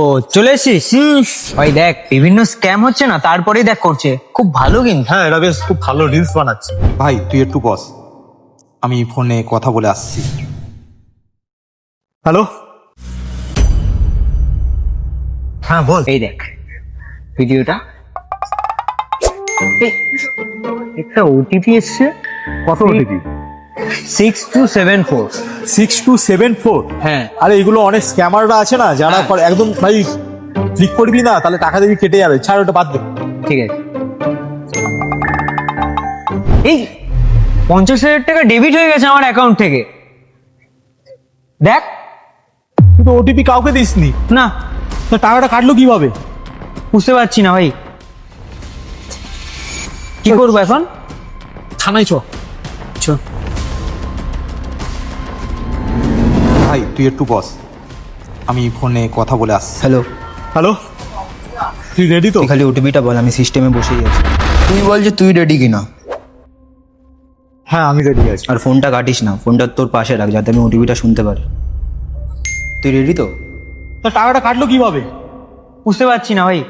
ও চলে এসেছিস ভাই, দেখ বিভিন্ন স্ক্যাম হচ্ছে না, তারপরেই দেখ করছে খুব ভালো কিন্তু। হ্যাঁ, এটা বেশ খুব ভালো রিলস বানাচ্ছে। ভাই তুই একটু বস, আমি ফোনে কথা বলে আসছি। হ্যালো, হ্যাঁ বল। এই দেখ ভিডিওটা, এই, একটা ওটিপি এসছে। কত ওটিপি? 6274। 6274? হ্যাঁ। আরে এগুলো অনেক স্ক্যামাররা আছে না, যারা হ্যাঁ। একদম ভাই ক্লিক করবি না তাহলে টাকা দেবি কেটে যাবে, ছাড় ওটা বাদ দে। ঠিক আছে, এই 50,000 টাকা ডেবিট হয়ে গেছে আমার অ্যাকাউন্ট থেকে। দেখ কিন্তু ওটিপি কাউকে দিসনি, না, তো টাকাটা কাটলো কিভাবে? বুঝতে পারছি না ভাই, কি করবো এখন? থানায় চ। ভাই তুই একটু বস, আমি ফোনে কথা বলে আসছি। হ্যালো, হ্যালো, তুই রেডি তো? তুই খালি ওটিপিটা বল, আমি সিস্টেমে বসেই আছি। তুই বল যে তুই রেডি কিনা, হ্যাঁ আমি রেডি আছি। আর ফোনটা কাটিস না, ফোনটা তোর পাশে রাখ যাতে আমি ওটিপিটা শুনতে পারি। তুই রেডি তো? তো টাকাটা কাটলো কিভাবে? বুঝতে পারছি না ভাই।